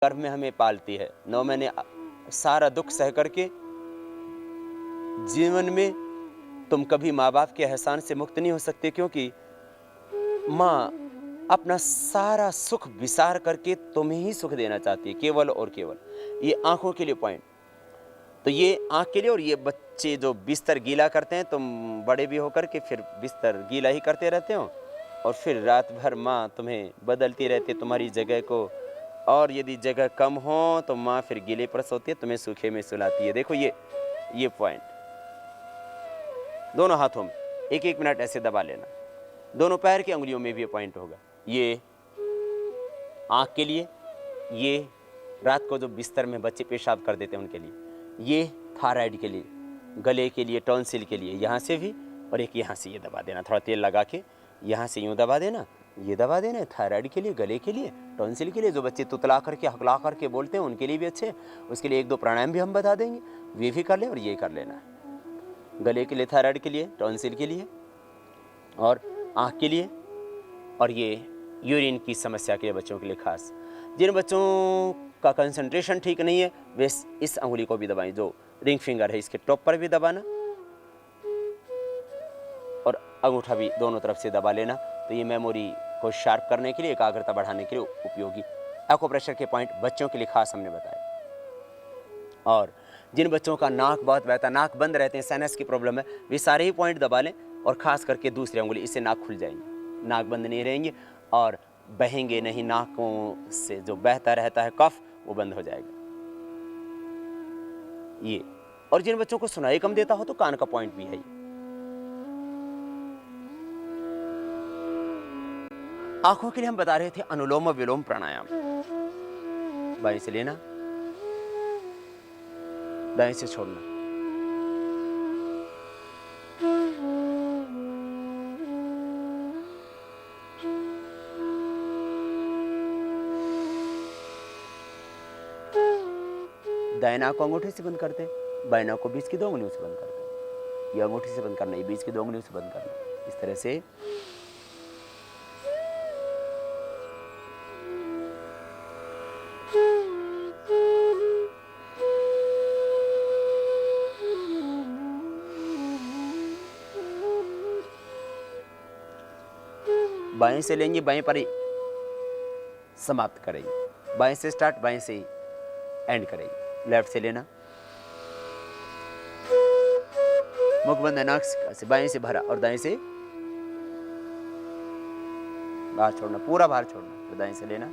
गर्भ में हमें पालती है। 9 महीने सारा दुख सह करके जीवन में तुम कभी माँ बाप के एहसान से मुक्त नहीं हो सकते, क्योंकि माँ अपना सारा सुख विसार करके तुम्हें ही सुख देना चाहती है, केवल और केवल। ये आंखों के लिए पॉइंट, तो ये आंख के लिए। और ये बच्चे जो बिस्तर गीला करते हैं, तुम बड़े भी होकर के फिर बिस्तर गीला ही करते रहते हो, और फिर रात भर माँ तुम्हें बदलती रहती है तुम्हारी जगह को, और यदि जगह कम हो तो माँ फिर गीले पर सोती है, तुम्हें सूखे में सुलाती है। देखो ये पॉइंट दोनों हाथों में 1-1 मिनट ऐसे दबा लेना। दोनों पैर की उंगलियों में भी ये पॉइंट होगा। ये आँख के लिए, ये रात को जो बिस्तर में बच्चे पेशाब कर देते हैं उनके लिए, ये थायराइड के लिए, गले के लिए, टॉन्सिल के लिए, यहाँ से भी, और एक यहाँ से ये दबा देना, थोड़ा तेल लगा के यहाँ से यूँ दबा देना, ये दबा देना। थायराइड के लिए, गले के लिए, टॉन्सिल के लिए, जो बच्चे तुतला करके हकला करके बोलते हैं उनके लिए भी अच्छे। उसके लिए 1-2 प्राणायाम भी हम बता देंगे, वे भी कर लें। और ये कर लेना गले के लिए, थायराइड के लिए, टॉन्सिल के लिए, और आँख के लिए, और ये यूरिन की समस्या के लिए बच्चों के लिए खास। जिन बच्चों का कंसंट्रेशन ठीक नहीं है वे इस अंगुली को भी दबाएं, जो रिंग फिंगर है इसके टॉप पर भी दबाना, और अंगूठा भी दोनों तरफ से दबा लेना। तो ये मेमोरी को शार्प करने के लिए, एकाग्रता बढ़ाने के लिए उपयोगी एक्यूप्रेशर के पॉइंट बच्चों के लिए खास हमने बताए। और जिन बच्चों का नाक बहुत बहता, नाक बंद रहते हैं, साइनस की प्रॉब्लम है, वे सारे ही पॉइंट दबा लें, और खास करके दूसरी अंगुली, इससे नाक खुल जाएंगे, नाक बंद नहीं रहेंगे और बहेंगे नहीं। नाकों से जो बहता रहता है कफ, वो बंद हो जाएगा ये। और जिन बच्चों को सुनाई कम देता हो तो कान का पॉइंट भी है ये। आंखों के लिए हम बता रहे थे अनुलोम विलोम प्राणायाम। बाएं से लेना, दाएं से छोड़ना। दाएं नाक को अंगूठे से बंद करते हैं, बाएं नाक को बीच की 2 उंगलियों से बंद करते हैं। ये अंगूठे से बंद करना, ये बीच की 2 उंगलियों से बंद करना। इस तरह से बाएं से लेंगे, बाएं पर ही समाप्त करेंगे। बाएं से स्टार्ट, बाएं से ही एंड करेंगे। लेफ्ट से लेना, मुख बंद है, नाक से बाएं से भरा और दाएं से बाहर छोड़ना, पूरा बाहर छोड़ना। फिर दाएं से लेना,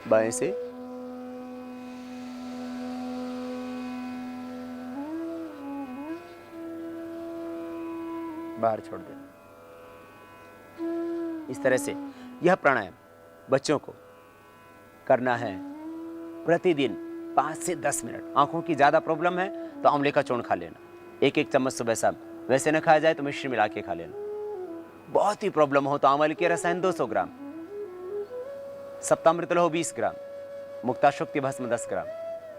बाएं से बाहर छोड़ देना। इस तरह से यह प्राणायाम बच्चों को करना है प्रतिदिन 5 से 10 मिनट। आंखों की ज्यादा प्रॉब्लम है तो आंवले का चूर्ण खा लेना, 1-1 चम्मच सुबह शाम। वैसे न खाया जाए तो मिश्री मिला के खा लेना। बहुत ही प्रॉब्लम हो तो आंवले के रसायन 200 ग्राम, सप्तामृत लहो 20 ग्राम, मुक्ताशुक्ति भस्म 10 ग्राम,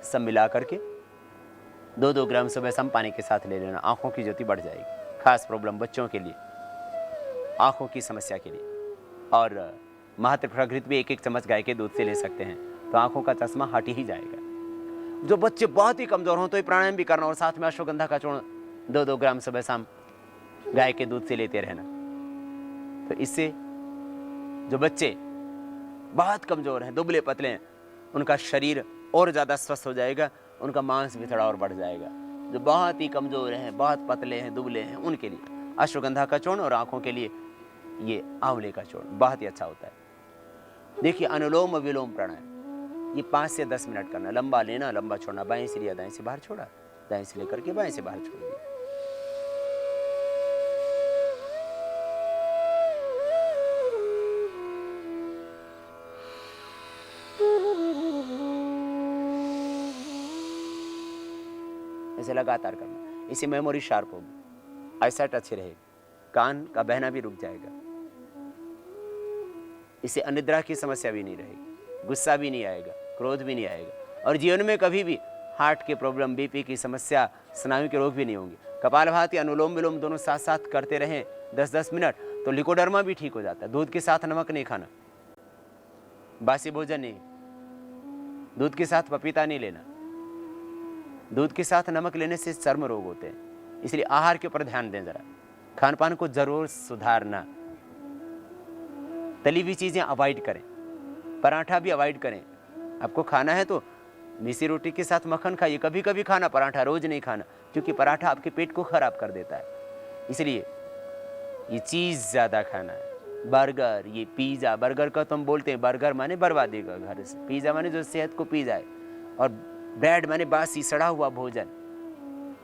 सब मिला करके 2-2 ग्राम सुबह शाम पानी के साथ ले लेना। आंखों की ज्योति बढ़ जाएगी। खास प्रॉब्लम बच्चों के लिए, आंखों की समस्या के लिए। और महात्रिफलाघृत भी 1-1 चम्मच गाय के दूध से ले सकते हैं, तो आंखों का चश्मा हट ही जाएगा। जो बच्चे बहुत ही कमजोर हों तो ये प्राणायाम भी करना, और साथ में अश्वगंधा का चूर्ण 2-2 ग्राम सुबह शाम गाय के दूध से लेते रहना। तो इससे जो बच्चे बहुत कमजोर हैं, दुबले पतले हैं, उनका शरीर और ज्यादा स्वस्थ हो जाएगा, उनका मांस भी थोड़ा और बढ़ जाएगा। जो बहुत ही कमजोर हैं, बहुत पतले हैं, दुबले हैं, उनके लिए अश्वगंधा का चूर्ण, और आंखों के लिए ये आंवले का चूर्ण बहुत ही अच्छा होता है। देखिए अनुलोम विलोम प्राणायाम, ये 5 से 10 मिनट करना। लंबा लेना, लंबा छोड़ना। बाएं से लिया, दाएं से बाहर छोड़ा, दाएं से लेकर के बाएं से बाहर छोड़ दिया। ऐसे लगातार करना, इससे मेमोरी शार्प होगी, आईसाइट अच्छी रहेगी, कान का बहना भी रुक जाएगा, इससे अनिद्रा की समस्या भी नहीं रहेगी, गुस्सा भी नहीं आएगा, क्रोध भी नहीं आएगा, और जीवन में कभी भी हार्ट के प्रॉब्लम, बीपी की समस्या, स्नायु के रोग भी नहीं होंगे। कपालभाति, अनुलोम विलोम दोनों साथ साथ करते रहें 10-10 मिनट तो लिकोडर्मा भी ठीक हो जाता है। दूध के साथ नमक नहीं खाना, बासी भोजन नहीं, दूध के साथ पपीता नहीं लेना, दूध के साथ नमक लेने से चर्म रोग होते हैं। इसलिए आहार के ऊपर ध्यान दें, जरा खान पान को जरूर सुधारना। तली हुई चीजें अवॉइड करें, पराठा भी अवॉइड करें। आपको खाना है तो मिसी रोटी के साथ मक्खन खाइए, कभी कभी खाना, पराठा रोज नहीं खाना, क्योंकि पराठा आपके पेट को खराब कर देता है। इसलिए ये चीज ज्यादा खाना है। बर्गर, ये पिज्जा, बर्गर का तो हम बोलते हैं बर्गर माने बर्बादी का घर से, पिज्जा माने जो सेहत को पी जाए, और ब्रेड माने बासी सड़ा हुआ भोजन,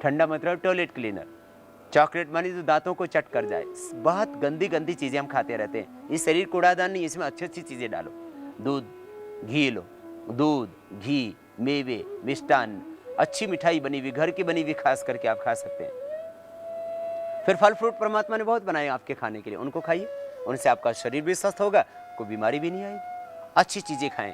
ठंडा मतलब टॉयलेट क्लीनर, चॉकलेट माने जो दांतों को चट कर जाए। बहुत गंदी गंदी चीजें हम खाते रहते हैं। इस शरीर कूड़ादान नहीं, इसमें अच्छी अच्छी चीजें डालो। दूध घी लो, दूध घी, मेवे, मिष्टान, अच्छी मिठाई बनी हुई, घर की बनी हुई खास करके आप खा सकते हैं। फिर फल फ्रूट परमात्मा ने बहुत बनाए आपके खाने के लिए, उनको खाइए, उनसे आपका शरीर भी स्वस्थ होगा, कोई बीमारी भी नहीं आएगी। अच्छी चीजें खाएं,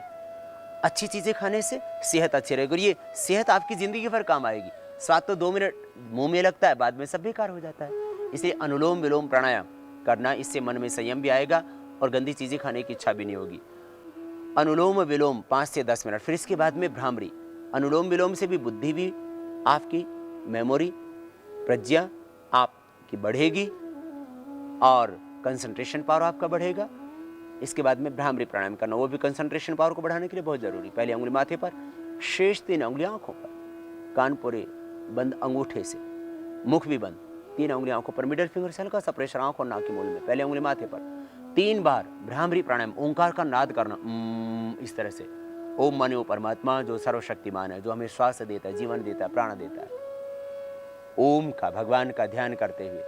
अच्छी चीजें खाने से सेहत अच्छी रहेगी, और ये सेहत आपकी जिंदगी भर काम आएगी। स्वाद तो 2 मिनट मुंह में लगता है, बाद में सब बेकार हो जाता है। इसलिए अनुलोम विलोम प्राणायाम करना, इससे मन में संयम भी आएगा और गंदी चीजें खाने की इच्छा भी नहीं होगी। अनुलोम विलोम 5 से 10 मिनट, फिर इसके बाद में भ्रामरी। अनुलोम विलोम से भी बुद्धि भी आपकी, मेमोरी, प्रज्ञा आपकी बढ़ेगी और कंसंट्रेशन पावर आपका बढ़ेगा। इसके बाद में भ्रामरी प्राणायाम करना, वो भी कंसंट्रेशन पावर को बढ़ाने के लिए बहुत जरूरी। पहली उंगली माथे पर, शेष 3 उंगलियां आंखों पर, कान पूरे बंद अंगूठे से, मुख भी बंद, 3 उंगलियां आंखों पर, मिडिल फिंगर से हल्का सा प्रेशर आंख और नाक के मूल में, पहली उंगली माथे पर। 3 बार भ्रामरी प्राणायाम, ओंकार का नाद करना, इस तरह से। ओम माने वो परमात्मा जो सर्वशक्तिमान है, जो हमें श्वास देता है, जीवन देता है, प्राण देता है। ओम का, भगवान का ध्यान करते हुए,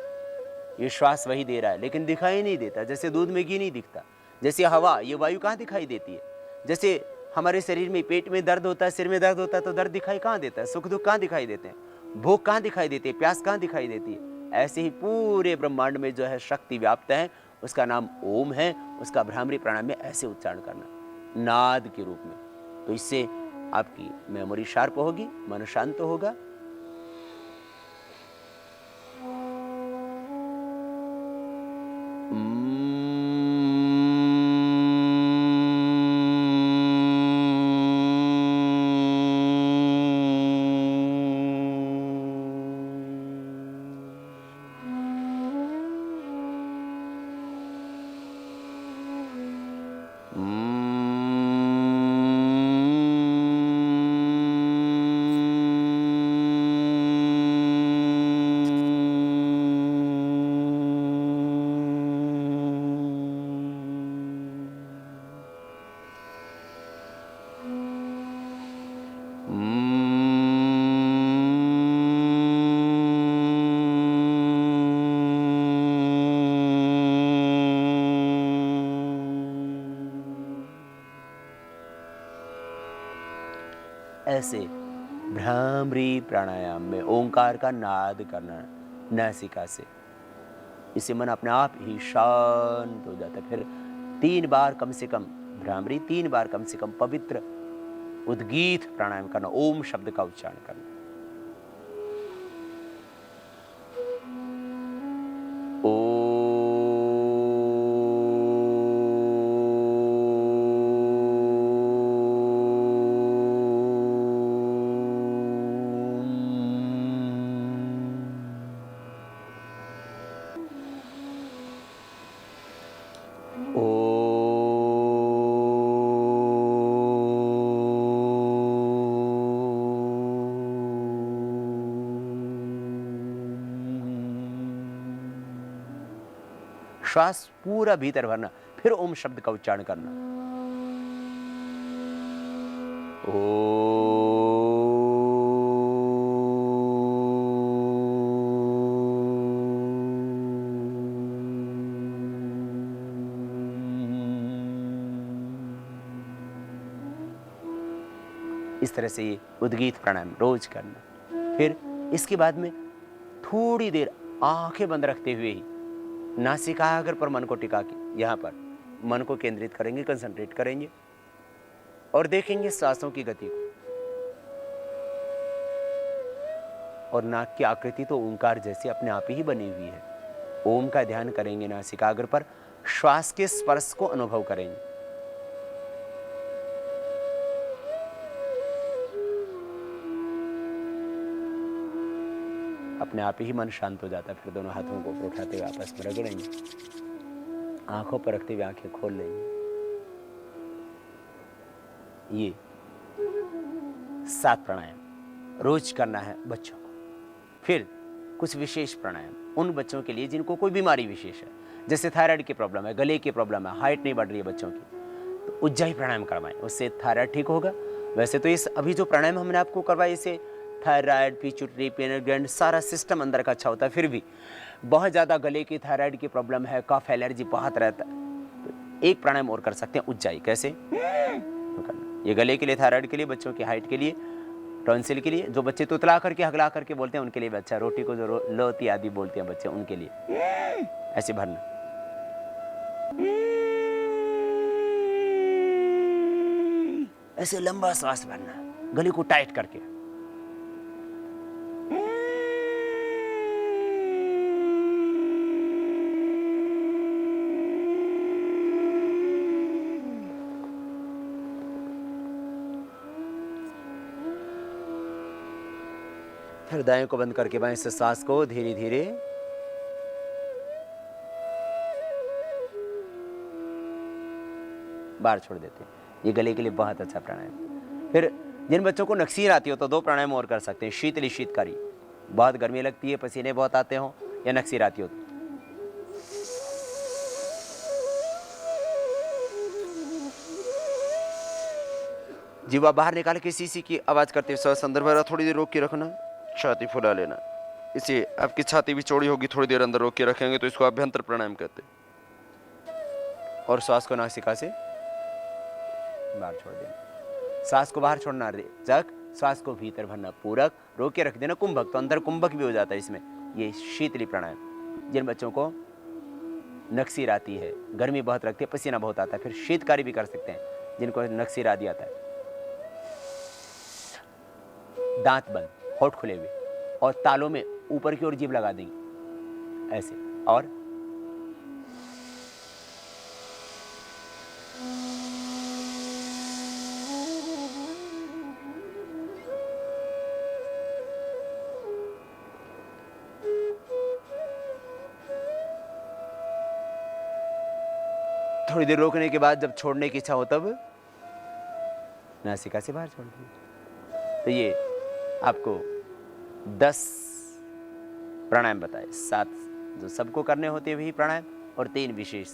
ये श्वास वही दे रहा है, लेकिन दिखाई नहीं देता। जैसे दूध में घी नहीं दिखता, जैसे हवा, ये वायु कहाँ दिखाई देती है। जैसे हमारे शरीर में पेट में दर्द होता है, सिर में दर्द होता है, तो दर्द दिखाई कहाँ देता है, सुख दुख कहाँ दिखाई देते हैं, भूख कहाँ दिखाई देती है, प्यास कहाँ दिखाई देती है। ऐसे ही पूरे ब्रह्मांड में जो है शक्ति व्याप्त है, उसका नाम ओम है। उसका भ्रामरी प्राणायाम में ऐसे उच्चारण करना, नाद के रूप में। तो इससे आपकी मेमोरी शार्प होगी, मन शांत होगा। ऐसे भ्रामरी प्राणायाम में ओंकार का नाद करना नासिका से, इससे मन अपने आप ही शांत हो जाता है। फिर 3 बार कम से कम भ्रामरी, 3 बार कम से कम पवित्र उद्गीत प्राणायाम करना, ओम शब्द का उच्चारण करना। श्वास पूरा भीतर भरना, फिर ओम शब्द का उच्चारण करना। इस तरह से ये उद्गीत प्राणायाम रोज करना। फिर इसके बाद में थोड़ी देर आंखें बंद रखते हुए ही नासिकाग्र पर मन को टिका के यहाँ पर मन को केंद्रित करेंगे, कंसंट्रेट करेंगे और देखेंगे सांसों की गति को। और नाक की आकृति तो ओंकार जैसी अपने आप ही बनी हुई है। ओम का ध्यान करेंगे नासिकाग्र पर, श्वास के स्पर्श को अनुभव करेंगे। अपने आप ही मन शांत हो जाता है। फिर दोनों हाथों को ऊपर उठाते हुए आपस में रगड़ेंगे, आंखों पर रखते हुए आंखें खोल लेंगे। ये 7 प्राणायाम रोज करना है बच्चों को। फिर कुछ विशेष प्राणायाम उन बच्चों के लिए जिनको कोई बीमारी विशेष है, जैसे थायराइड की प्रॉब्लम है, गले की प्रॉब्लम है, हाइट नहीं बढ़ रही है बच्चों की, तो उज्जाई प्राणायाम करवाएं, उससे थायराइड ठीक होगा। वैसे तो इस अभी जो प्राणायाम हमने आपको करवाया, इससे थायराइड, पिट्यूटरी, पिनियल ग्लैंड, सारा सिस्टम अंदर का अच्छा होता है। फिर भी बहुत ज़्यादा गले की थायराइड की प्रॉब्लम है, कफ एलर्जी बहुत रहता है, तो एक प्राणायाम और कर सकते हैं, उज्जाई। कैसे करना? ये गले के लिए, थायराइड के लिए, बच्चों की हाइट के लिए, टॉन्सिल के लिए, जो बच्चे तुतला करके हगला करके बोलते हैं उनके लिए भी अच्छा, रोटी को जो लोती आदि बोलते हैं बच्चे, उनके लिए ऐसे भरना। ऐसे लंबा श्वास भरना, गले को टाइट करके। फिर दाएं को बंद करके बाएं से सांस को धीरे धीरे बाहर छोड़ देते हैं। ये गले के लिए बहुत अच्छा प्राणायाम। फिर जिन बच्चों को नक्सीर आती हो तो 2 प्राणायाम और कर सकते हैं, शीतली शीतकारी, बहुत गर्मी लगती है, पसीने बहुत आते हो, या नक्सीर आती हो तो। जीवा बाहर निकाल के सीसी की आवाज करते हुए सांस अंदर भरा, थोड़ी देर रोक के रखना, छाती फुला लेना। इसे आपकी छाती भी चौड़ी होगी, थोड़ी देर अंदर रोक के रखेंगे तो इसको अभ्यंतर प्राणायाम कहते हैं। और श्वास को नासिका से बाहर छोड़ देना, सांस को बाहर छोड़ना रेचक, श्वास को भीतर भरना पूरक, रोक के रख देना कुंभक, तो अंदर कुंभक भी हो जाता है इसमें। ये शीतली प्राणायाम। जिन बच्चों को नक्सीर आती है, गर्मी बहुत लगती है, पसीना बहुत आता है, फिर शीतकारी भी कर सकते हैं जिनको नक्सीर आदि आता है। दांत बंद, होठ खुले हुए, और तालों में ऊपर की ओर जीभ लगा देंगे ऐसे, और थोड़ी देर रोकने के बाद जब छोड़ने की इच्छा हो तब नासिका से बाहर छोड़ दीजिए। तो ये आपको 10 प्राणायाम बताए, 7 जो सबको करने होते हैं वही प्राणायाम, और 3 विशेष,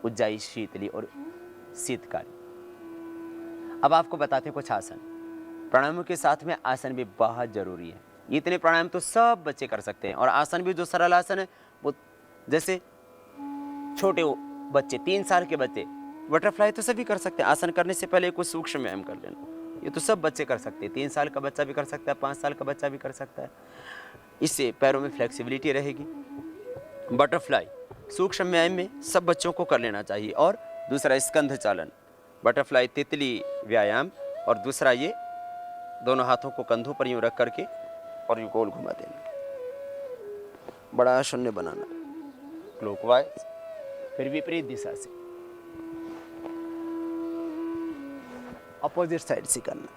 उज्जाई, शीतली और शीतकारी। अब आपको बताते हैं कुछ आसन। प्राणायामों के साथ में आसन भी बहुत जरूरी है। इतने प्राणायाम तो सब बच्चे कर सकते हैं, और आसन भी जो सरल आसन है वो, जैसे छोटे बच्चे, 3 साल के बच्चे बटरफ्लाई तो सभी कर सकते हैं। आसन करने से पहले कुछ सूक्ष्म व्यायाम कर लेना, ये तो सब बच्चे कर सकते हैं। 3 साल का बच्चा भी कर सकता है, 5 साल का बच्चा भी कर सकता है। इससे पैरों में फ्लेक्सिबिलिटी रहेगी। बटरफ्लाई सूक्ष्म व्यायाम में सब बच्चों को कर लेना चाहिए। और दूसरा स्कंध चालन, बटरफ्लाई तितली व्यायाम, और दूसरा ये दोनों हाथों को कंधों पर यूं रख करके और यूं गोल घुमा देना, बड़ा शून्य बनाना क्लॉकवाइज, फिर विपरीत दिशा से अपोजिट साइड से करना,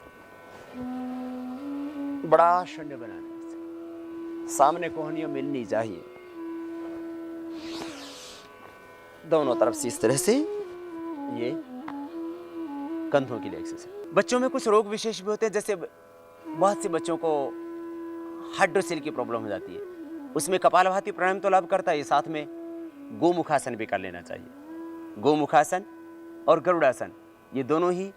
बड़ा शून्य बनाना से। सामने कोहनियां मिलनी चाहिए दोनों तरफ से, इस तरह से। ये कंधों के लिए एक्सरसाइज। बच्चों में कुछ रोग विशेष भी होते हैं, जैसे बहुत से बच्चों को हाइड्रोसिल की प्रॉब्लम हो जाती है, उसमें कपालभाति प्राणायाम तो लाभ करता है, साथ में गोमुखासन भी कर लेना चाहिए। गोमुखासन और गरुड़ासन ये दोनों ही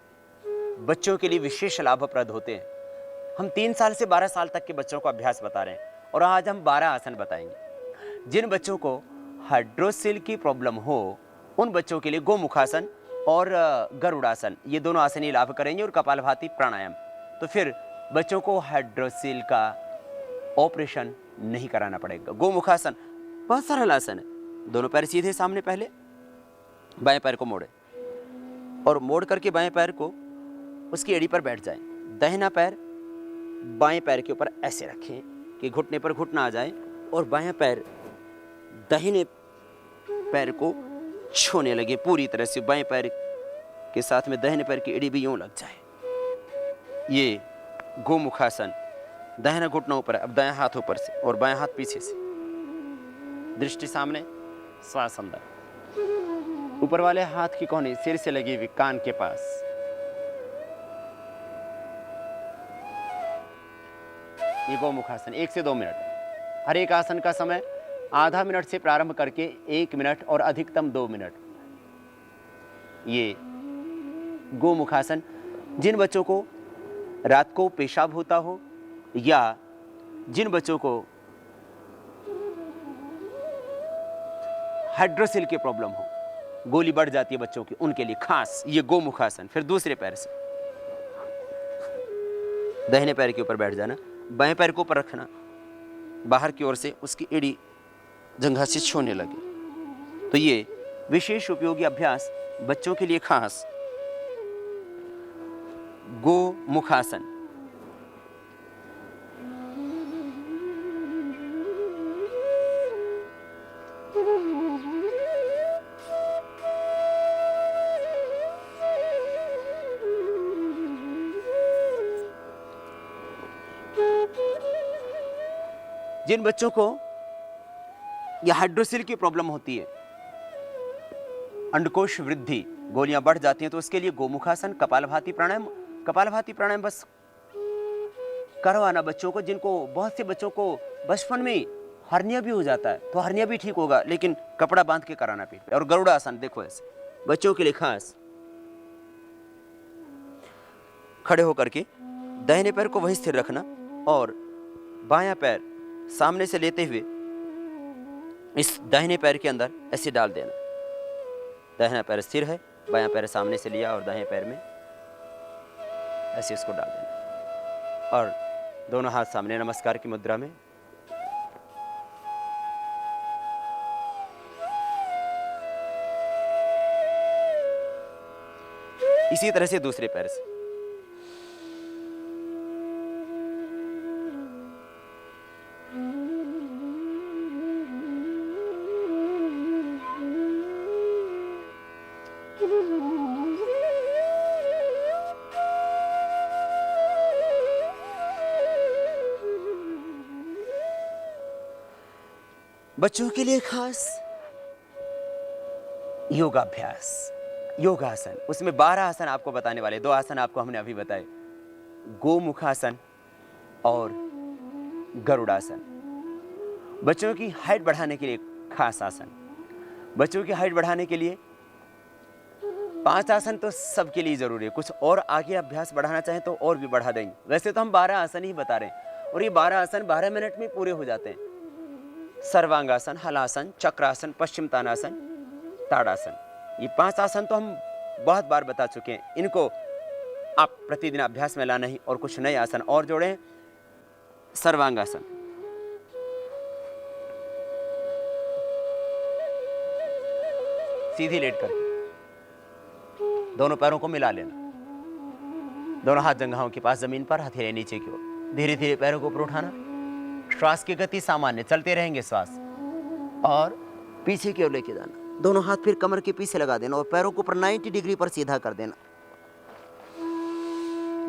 बच्चों के लिए विशेष लाभप्रद होते हैं। हम 3 साल से 12 साल तक के बच्चों को अभ्यास बता रहे हैं, और आज हम 12 आसन बताएंगे। जिन बच्चों को हाइड्रोसिल की प्रॉब्लम हो उन बच्चों के लिए गोमुखासन और गरुड़ासन ये दोनों आसन ही लाभ करेंगे, और कपालभाति प्राणायाम। तो फिर बच्चों को हाइड्रोसिल का ऑपरेशन नहीं कराना पड़ेगा। गोमुखासन बहुत सरल आसन है। दोनों पैर सीधे सामने, पहले बाएं पैर को मोड़े, और मोड़ करके बाएं पैर को उसकी एड़ी पर बैठ जाएं। दाहिना पैर बाएं पैर के ऊपर ऐसे रखें कि घुटने पर घुटना आ जाए, और बायां पैर दाहिने पैर को छूने लगे पूरी तरह से, बाएं पैर के साथ में दाहिने पैर की एड़ी भी यूं लग जाए। ये गोमुखासन दाहिना घुटना ऊपर है, अब दायां हाथ ऊपर से और बायां हाथ पीछे से, दृष्टि सामने, श्वास अंदर। ऊपर वाले हाथ की कोहनी सिर से लगी हुई कान के पास। ये गोमुखासन 1 से 2 मिनट। हर एक आसन का समय आधा मिनट से प्रारंभ करके 1 मिनट और अधिकतम 2 मिनट। ये गोमुखासन जिन बच्चों को रात को पेशाब होता हो या जिन बच्चों को हाइड्रोसिल की प्रॉब्लम हो, गोली बढ़ जाती है बच्चों की, उनके लिए खास ये गोमुखासन। फिर दूसरे पैर से दाहिने पैर के ऊपर बैठ जाना, बाएं पैर को ऊपर रखना, बाहर की ओर से उसकी एड़ी जंघा से छूने लगे। तो ये विशेष उपयोगी अभ्यास बच्चों के लिए खास गोमुखासन। जिन बच्चों को यह हाइड्रोसिल की प्रॉब्लम होती है, अंडकोश वृद्धि, गोलियां बढ़ जाती हैं, तो उसके लिए गोमुखासन, कपालभाति प्राणायाम। कपालभाति प्राणायाम बस करवाना बच्चों को, जिनको बहुत से बच्चों को बचपन में हर्निया भी हो जाता है, तो हर्निया भी ठीक होगा, लेकिन कपड़ा बांध के कराना पीठ पे। और गरुड़ासन देखो ऐसे बच्चों के लिए खास। खड़े होकर के दाहिने पैर को वहीं स्थिर रखना और बायां पैर सामने से लेते हुए इस दाहिने पैर के अंदर ऐसे डाल देना। दाहिना पैर स्थिर है, बायां पैर सामने से लिया और दाहिने पैर में ऐसे इसको डाल देना और दोनों हाथ सामने नमस्कार की मुद्रा में। इसी तरह से दूसरे पैर से। बच्चों के लिए खास योगाभ्यास, योगासन। उसमें 12 आसन आपको बताने वाले, 2 आसन आपको हमने अभी बताए, गोमुखासन और गरुड़ासन। बच्चों की हाइट बढ़ाने के लिए खास आसन। बच्चों की हाइट बढ़ाने के लिए 5 आसन तो सबके लिए जरूरी है, कुछ और आगे अभ्यास बढ़ाना चाहें तो और भी बढ़ा देंगे। वैसे तो हम 12 आसन ही बता रहे हैं और ये 12 आसन 12 मिनट में पूरे हो जाते हैं। सर्वांगासन, हलासन, चक्रासन, पश्चिम तानासन, ताड़ासन, ये 5 आसन तो हम बहुत बार बता चुके हैं। इनको आप प्रतिदिन अभ्यास में लाना ही और कुछ नए आसन और जोड़ें। सर्वांगासन, सीधी लेट करके दोनों पैरों को मिला लेना, दोनों हाथ जंघाओं के पास जमीन पर, हथेली नीचे की ओर। धीरे धीरे पैरों को ऊपर उठाना। श्वास की गति सामान्य, चलते रहेंगे श्वास, और पीछे की ओर लेके जाना। दोनों हाथ फिर कमर के पीछे लगा देना और पैरों को ऊपर 90 डिग्री पर सीधा कर देना।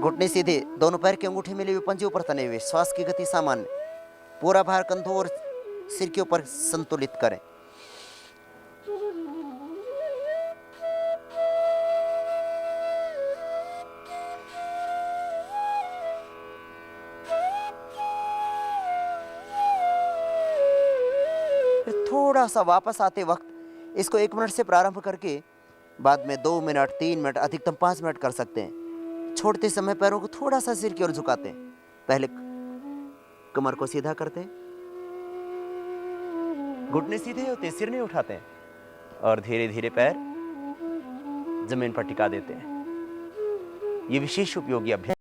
घुटने सीधे, दोनों पैर के अंगूठे मिले हुए, पंजे ऊपर तने हुए। श्वास की गति सामान्य, पूरा भार कंधों और सिर के ऊपर संतुलित करें। थोड़ा सा वापस आते वक्त इसको 1 मिनट से प्रारंभ करके बाद में 2 मिनट, 3 मिनट, अधिकतम 5 मिनट कर सकते हैं। छोड़ते समय पैरों को थोड़ा सा सिर की ओर झुकाते हैं। पहले कमर को सीधा करते हैं, घुटने सीधे होते हैं, सिर नहीं उठाते हैं, और धीरे धीरे पैर जमीन पर टिका देते हैं। ये विशेष उपयोगी अभ्यास।